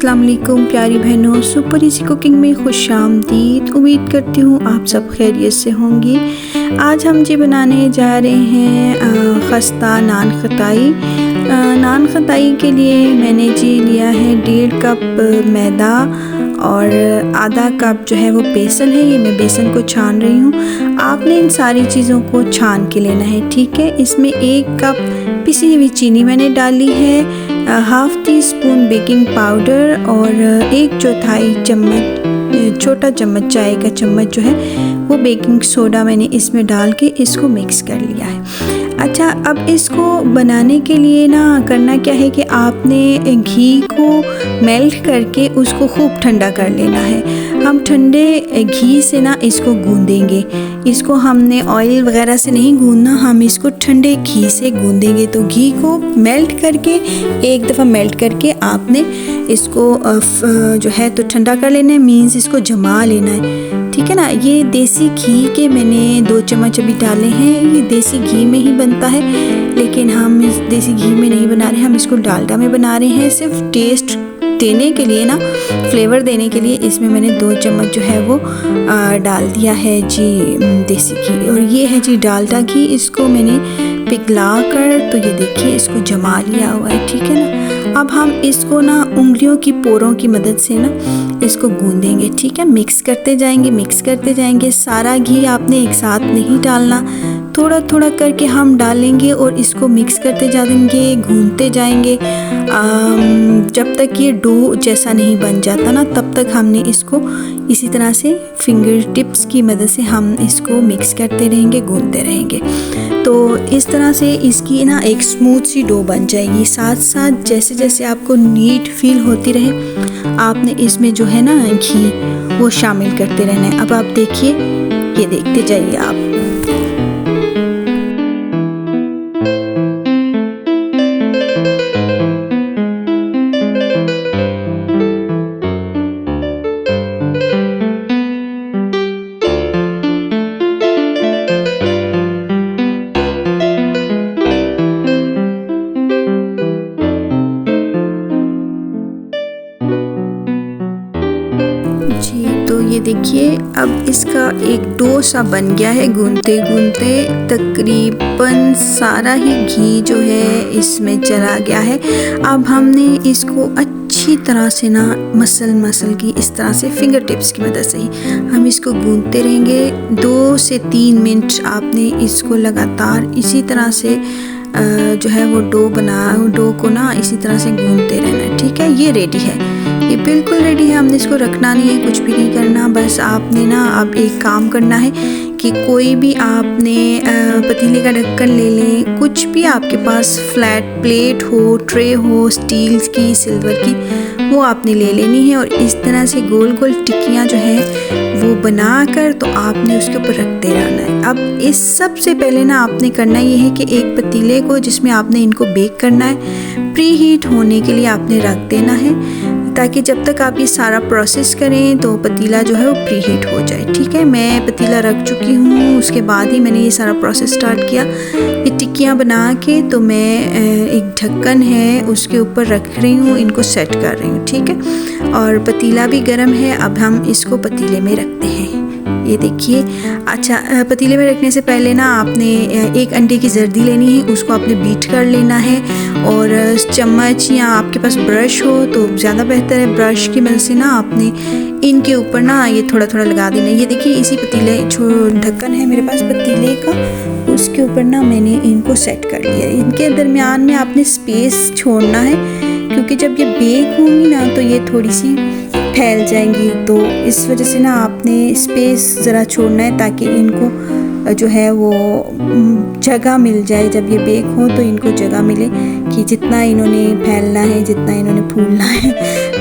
अस्सलाम वालेकुम प्यारी बहनों, सुपर इजी कुकिंग में खुशामदीद। उम्मीद करती हूँ आप सब खैरियत से होंगी। आज हम जी बनाने जा रहे हैं खस्ता नान खताई। नान खताई के लिए मैंने जी लिया है 1.5 कप मैदा और आधा कप जो है वो बेसन है। ये मैं बेसन को छान रही हूँ। आपने इन सारी चीज़ों को छान के लेना है, ठीक है। इसमें 1 कप पिसी हुई चीनी मैंने डाली है, half tea spoon baking powder और 1/4 चम्मच छोटा चम्मच चाय का चम्मच जो है वो बेकिंग सोडा मैंने इसमें डाल के इसको मिक्स कर लिया है। अच्छा, अब इसको बनाने के लिए ना करना क्या है कि आपने घी को मेल्ट करके उसको खूब ठंडा कर लेना है। हम ठंडे घी से ना इसको गूंदेंगे। इसको हमने ऑयल वगैरह से नहीं गूंदना, हम इसको ठंडे घी से गूंदेंगे। तो घी को मेल्ट करके एक दफ़ा मेल्ट करके आपने इसको जो है तो ठंडा कर लेना है, मीन्स इसको जमा लेना है, ठीक है ना। ये देसी घी के मैंने 2 चम्मच अभी डाले हैं। ये देसी घी में ही बनता है, लेकिन हम इस देसी घी में नहीं बना रहे, हम इसको डालडा में बना रहे हैं। सिर्फ टेस्ट देने के लिए ना, फ्लेवर देने के लिए इसमें मैंने 2 चम्मच जो है वो डाल दिया है जी देसी घी। और ये है जी डालडा घी। इसको मैंने पिघला कर तो ये देखिए इसको जमा लिया हुआ है, ठीक है ना। अब हम इसको ना उंगलियों की पोरों की मदद से ना इसको गूंदेंगे, ठीक है। मिक्स करते जाएंगे। सारा घी आपने एक साथ नहीं डालना, थोड़ा थोड़ा करके हम डालेंगे और इसको मिक्स करते जाएंगे, गूंदते जाएंगे जब तक ये डो जैसा नहीं बन जाता ना, तब तक हमने इसको इसी तरह से फिंगर टिप्स की मदद से हम इसको मिक्स करते रहेंगे, गूंदते रहेंगे। तो इस तरह से इसकी ना एक स्मूथ सी डो बन जाएगी। साथ साथ जैसे जैसे आपको नीड फील होती रहे, आपने इसमें जो है ना घी वो शामिल करते रहना है। अब आप देखिए, ये देखते जाइए आप। जी, तो ये देखिए अब इसका एक डो सा बन गया है। गूंदते गूंदते तकरीबन सारा ही घी जो है इसमें चला गया है। अब हमने इसको अच्छी तरह से ना मसल की इस तरह से फिंगर टिप्स की मदद से ही हम इसको गूंदते रहेंगे। 2 से 3 मिनट आपने इसको लगातार इसी तरह से जो है वो डो को ना इसी तरह से गूंदते रहना है, ठीक है। ये रेडी है, ये बिल्कुल रेडी है। हमने इसको रखना नहीं है, कुछ भी नहीं करना। बस आपने ना अब एक काम करना है कि कोई भी आपने पतीले का ढक्कन ले लें, कुछ भी आपके पास फ्लैट प्लेट हो, ट्रे हो, स्टील की, सिल्वर की, वो आपने ले लेनी है। और इस तरह से गोल गोल टिक्कियाँ जो है वो बनाकर तो आपने उसके ऊपर रखते रहना है। अब इस सबसे पहले ना आपने करना ये है कि एक पतीले को जिसमें आपने इनको बेक करना है, प्री हीट होने के लिए आपने रख देना है, ताकि जब तक आप ये सारा प्रोसेस करें तो पतीला जो है वो प्री हीट हो जाए, ठीक है। मैं पतीला रख चुकी हूँ, उसके बाद ही मैंने ये सारा प्रोसेस स्टार्ट किया। ये टिक्कियाँ बना के तो मैं एक ढक्कन है उसके ऊपर रख रही हूँ, इनको सेट कर रही हूँ, ठीक है। और पतीला भी गर्म है। अब हम इसको पतीले में रखते हैं। ये देखिए। अच्छा, पतीले में रखने से पहले ना आपने 1 अंडे की जर्दी लेनी है, उसको आपने बीट कर लेना है। और चम्मच या आपके पास ब्रश हो तो ज़्यादा बेहतर है, ब्रश की मदद से ना आपने इनके ऊपर ना ये थोड़ा थोड़ा लगा देना है। ये देखिए, इसी पतीले ढक्कन है मेरे पास पतीले का, उसके ऊपर ना मैंने इनको सेट कर लिया। इनके दरमियान में आपने स्पेस छोड़ना है, क्योंकि जब ये बेक होंगी ना तो ये थोड़ी सी फैल जाएंगी। तो इस वजह से ना आपने स्पेस ज़रा छोड़ना है, ताकि इनको जो है वो जगह मिल जाए। जब ये बेक हो तो इनको जगह मिले कि जितना इन्होंने फैलना है, जितना इन्होंने फूलना है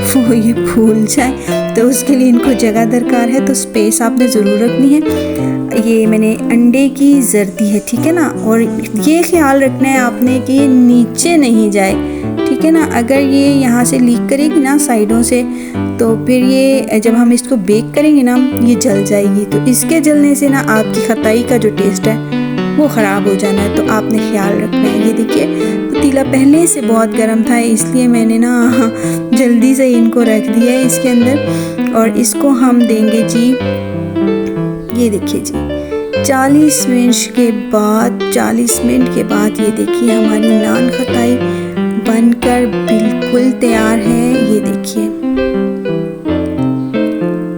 वो ये फूल जाए। तो उसके लिए इनको जगह दरकार है, तो स्पेस आपने ज़रूर रखनी है। ये मैंने अंडे की जर्दी है, ठीक है ना। और ये ख्याल रखना है आपने कि ये नीचे नहीं जाए, ठीक है ना। अगर ये यहाँ से लीक करेगी ना साइडों से, तो फिर ये जब हम इसको बेक करेंगे ना ये जल जाएगी। तो इसके जलने से ना आपकी खताई का जो टेस्ट है वो ख़राब हो जाना है, तो आपने ख्याल रखना है। ये देखिए पतीला पहले से बहुत गर्म था, इसलिए मैंने ना जल्दी से इनको रख दिया है इसके अंदर। और इसको हम देंगे जी, ये देखिए जी 40 मिनट के बाद ये देखिए हमारी नान खताई बनकर बिल्कुल तैयार है। ये देखिए।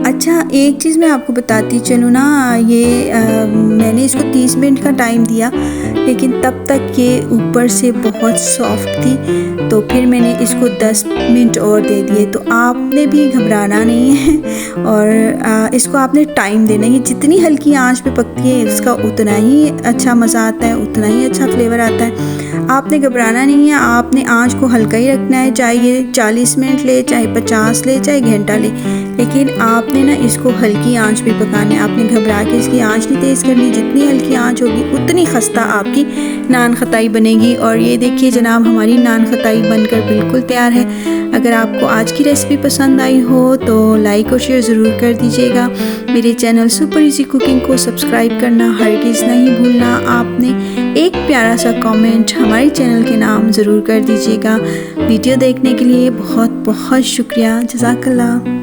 अच्छा, एक चीज़ मैं आपको बताती चलूँ ना, ये मैंने इसको 30 मिनट का टाइम दिया, लेकिन तब तक ये ऊपर से बहुत सॉफ्ट थी, तो फिर मैंने इसको 10 मिनट और दे दिए। तो आपने भी घबराना नहीं है और इसको आपने टाइम देना है। जितनी हल्की आंच पे पकती है इसका उतना ही अच्छा मज़ा आता है, उतना ही अच्छा फ्लेवर आता है। आपने घबराना नहीं है, आपने आंच को हल्का ही रखना है, चाहे ये 40 मिनट ले, चाहे 50 ले, चाहे घंटा ले, लेकिन आपने ना इसको हल्की आंच पे पकाना है। आपने घबरा के इसकी आंच नहीं तेज़ करनी, जितनी हल्की आंच होगी उतनी खस्ता आपकी नान खताई बनेगी। और ये देखिए जनाब, हमारी नान खताई बनकर बिल्कुल तैयार है। अगर आपको आज की रेसिपी पसंद आई हो तो लाइक और शेयर ज़रूर कर दीजिएगा। मेरे चैनल सुपर इजी कुकिंग को सब्सक्राइब करना हरगिज़ नहीं भूलना। आपने एक प्यारा सा कमेंट हमारे चैनल के नाम ज़रूर कर दीजिएगा। वीडियो देखने के लिए बहुत बहुत शुक्रिया। जज़ाकल्लाह।